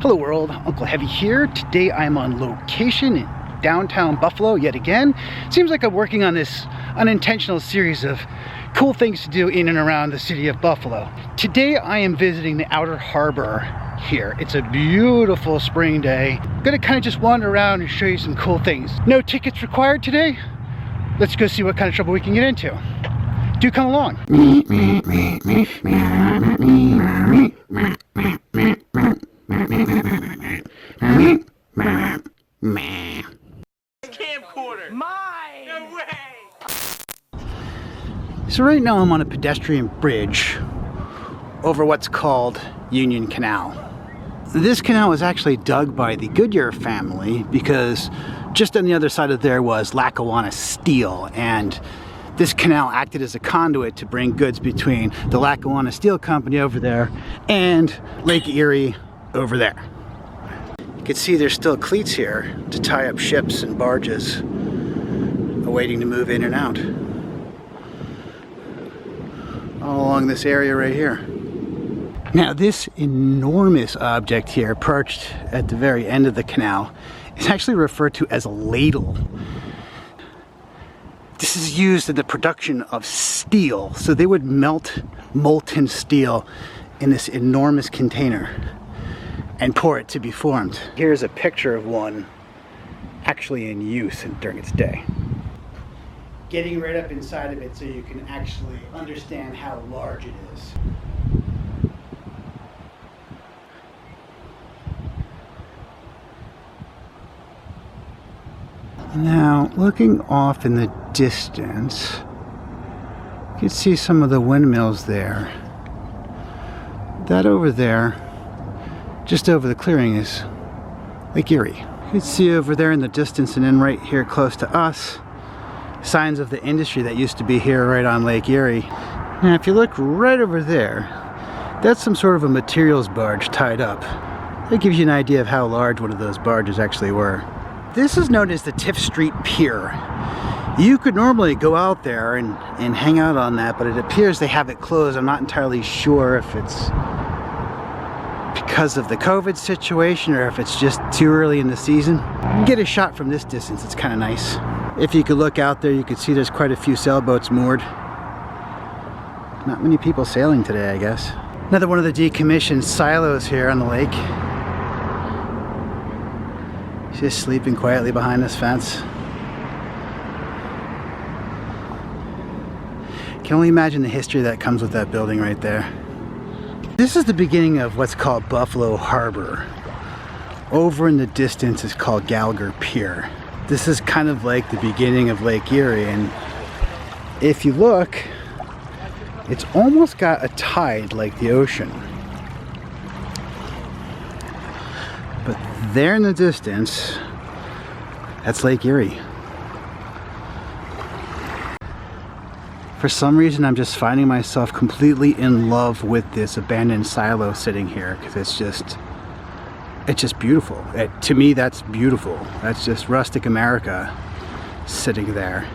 Hello world, Unkle Heavy here. Today I'm on location in downtown Buffalo yet again. Seems like I'm working on this unintentional series of cool things to do in and around the city of Buffalo. Today I am visiting the outer harbor here. It's a beautiful spring day. I'm gonna kind of just wander around and show you some cool things. No tickets required today. Let's go see what kind of trouble we can get into. Do come along. Camcorder. Mine. No way. So right now I'm on a pedestrian bridge over what's called Union Canal. This canal was actually dug by the Goodyear family because just on the other side of there was Lackawanna Steel, and this canal acted as a conduit to bring goods between the Lackawanna Steel Company over there and Lake Erie over there. You can see there's still cleats here to tie up ships and barges awaiting to move in and out. All along this area right here. Now this enormous object here perched at the very end of the canal is actually referred to as a ladle. This is used in the production of steel. So they would melt molten steel in this enormous container and pour it to be formed. Here's a picture of one actually in use during its day. Getting right up inside of it so you can actually understand how large it is. Now, looking off in the distance, you can see some of the windmills there. That over there, just over the clearing, is Lake Erie. You can see over there in the distance, and then right here close to us, signs of the industry that used to be here right on Lake Erie. Now, if you look right over there, that's some sort of a materials barge tied up. That gives you an idea of how large one of those barges actually were. This is known as the Tifft Pier. You could normally go out there and hang out on that, but it appears they have it closed. I'm not entirely sure if it's because of the COVID situation or if it's just too early in the season. You can get a shot from this distance, it's kind of nice. If you could look out there, you could see there's quite a few sailboats moored. Not many people sailing today, I guess. Another one of the decommissioned silos here on the lake. Just sleeping quietly behind this fence. Can only imagine the history that comes with that building right there. This is the beginning of what's called Buffalo Harbor. Over in the distance is called Gallagher Pier. This is kind of like the beginning of Lake Erie, and if you look, it's almost got a tide like the ocean. But there in the distance, that's Lake Erie. For some reason, I'm just finding myself completely in love with this abandoned silo sitting here, because it's just beautiful. To me, that's beautiful. That's just rustic America sitting there.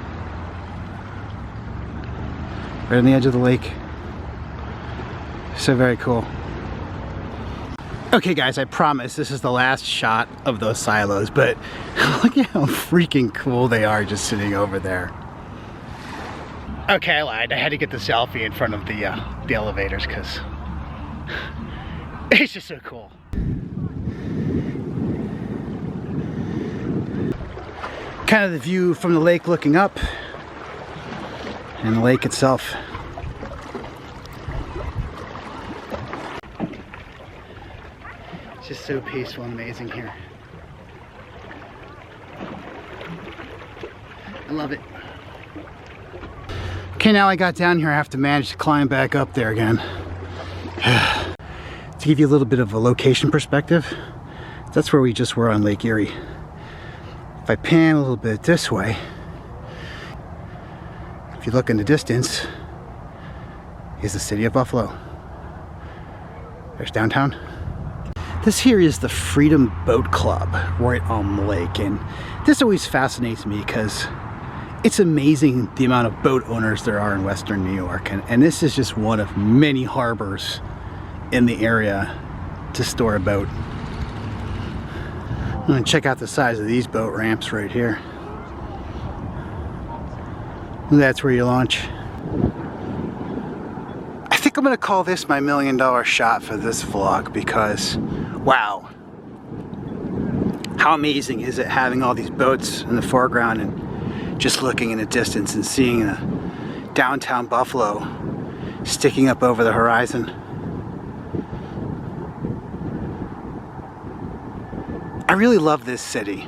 Right on the edge of the lake. So very cool. Okay guys, I promise this is the last shot of those silos, but look at how freaking cool they are just sitting over there. Okay, I lied. I had to get the selfie in front of the elevators because it's just so cool. Kind of the view from the lake looking up, and the lake itself. It's just so peaceful and amazing here. I love it. Okay, now I got down here, I have to manage to climb back up there again. To give you a little bit of a location perspective, that's where we just were on Lake Erie. If I pan a little bit this way, if you look in the distance, is the city of Buffalo. There's downtown. This here is the Freedom Boat Club right on the lake, and this always fascinates me because it's amazing the amount of boat owners there are in Western New York, and this is just one of many harbors in the area to store a boat. gonna check out the size of these boat ramps right here. That's where you launch. I think I'm gonna call this my $1 million shot for this vlog because, wow. How amazing is it having all these boats in the foreground and just looking in the distance and seeing the downtown Buffalo sticking up over the horizon. I really love this city.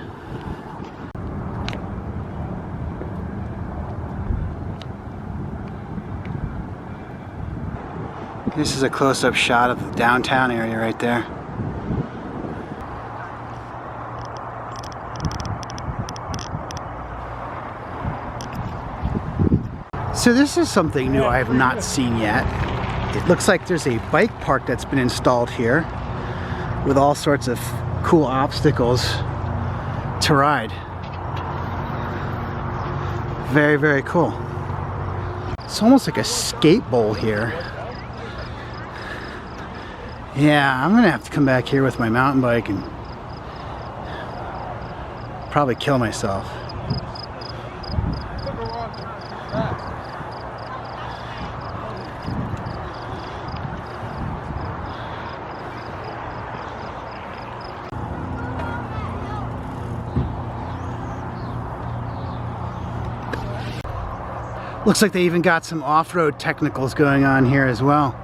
This is a close-up shot of the downtown area right there. So this is something new I have not seen yet. It looks like there's a bike park that's been installed here with all sorts of cool obstacles to ride. Very, very cool. It's almost like a skate bowl here. Yeah, I'm gonna have to come back here with my mountain bike and probably kill myself. Looks like they even got some off-road technicals going on here as well.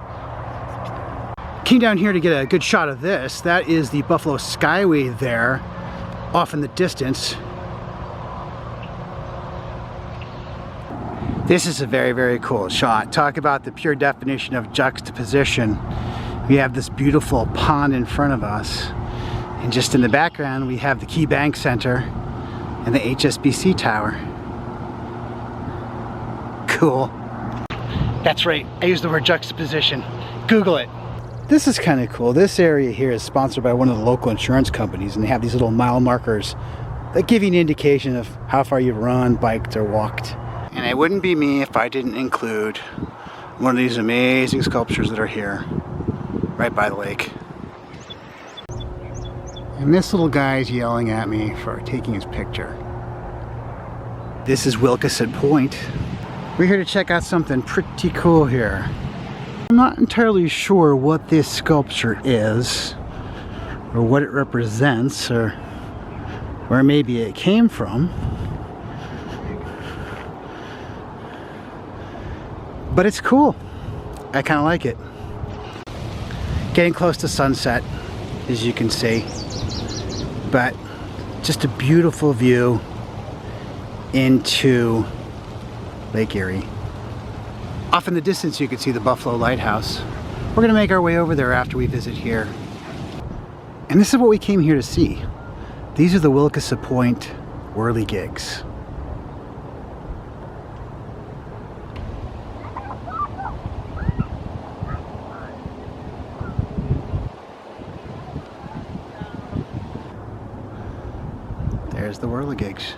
Came down here to get a good shot of this. That is the Buffalo Skyway there, off in the distance. This is a very, very cool shot. Talk about the pure definition of juxtaposition. We have this beautiful pond in front of us, and just in the background we have the Key Bank Center and the HSBC Tower. Cool. That's right, I used the word juxtaposition. Google it. This is kind of cool. This area here is sponsored by one of the local insurance companies, and they have these little mile markers that give you an indication of how far you've run, biked, or walked. And it wouldn't be me if I didn't include one of these amazing sculptures that are here, right by the lake. And this little guy is yelling at me for taking his picture. This is Wilkeson Point. We're here to check out something pretty cool here. I'm not entirely sure what this sculpture is, or what it represents, or where maybe it came from. But it's cool. I kind of like it. Getting close to sunset, as you can see. But just a beautiful view into Lake Erie. Off in the distance you can see the Buffalo Lighthouse. We're gonna make our way over there after we visit here. And this is what we came here to see. These are the Wilkeson Pointe Whirligigs. There's the Whirligigs.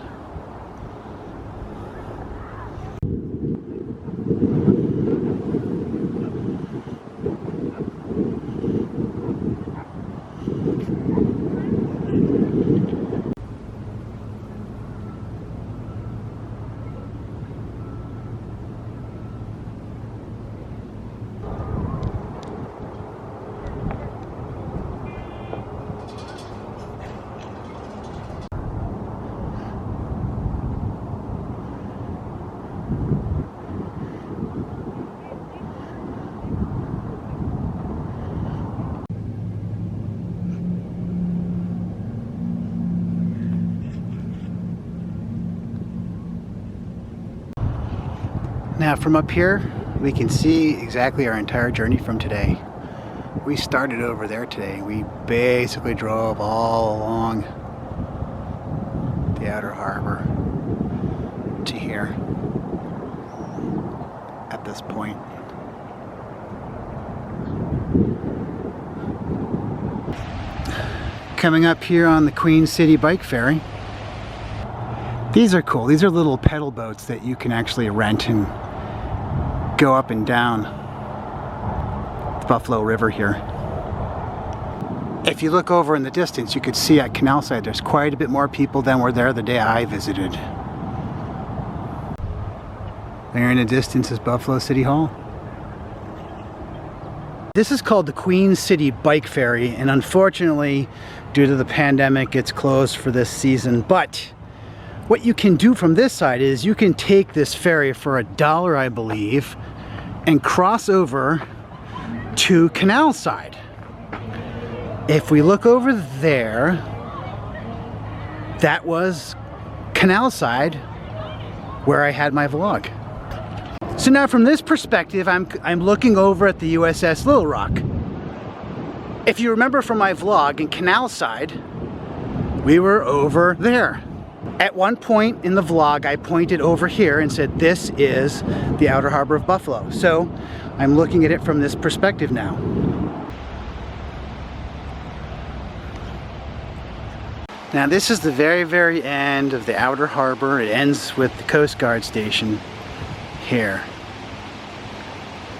Now from up here, we can see exactly our entire journey from today. We started over there today. We basically drove all along the outer harbor to here at this point. Coming up here on the Queen City Bike Ferry. These are cool. These are little pedal boats that you can actually rent and go up and down the Buffalo River here. If you look over in the distance, you could see at Canal side there's quite a bit more people than were there the day I visited. There in the distance is Buffalo City Hall. This is called the Queen City Bike Ferry, and unfortunately, due to the pandemic, it's closed for this season. But what you can do from this side is you can take this ferry for $1, I believe, and cross over to Canal side. If we look over there, that was Canal side where I had my vlog. So now from this perspective, I'm looking over at the USS Little Rock. If you remember from my vlog in Canal side, we were over there. At one point in the vlog, I pointed over here and said, this is the outer harbor of Buffalo. So I'm looking at it from this perspective now. Now this is the very, very end of the outer harbor. It ends with the Coast Guard station here.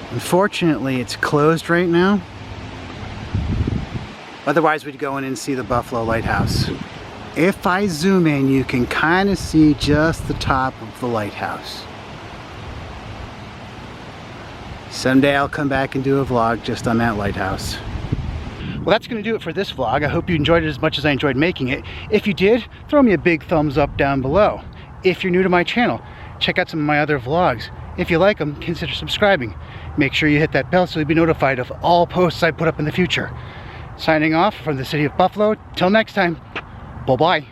Unfortunately, it's closed right now. Otherwise, we'd go in and see the Buffalo Lighthouse. If I zoom in, you can kind of see just the top of the lighthouse. Someday I'll come back and do a vlog just on that lighthouse. Well, that's going to do it for this vlog. I hope you enjoyed it as much as I enjoyed making it. If you did, throw me a big thumbs up down below. If you're new to my channel, check out some of my other vlogs. If you like them, consider subscribing. Make sure you hit that bell so you'll be notified of all posts I put up in the future. Signing off from the city of Buffalo. Till next time, bye-bye.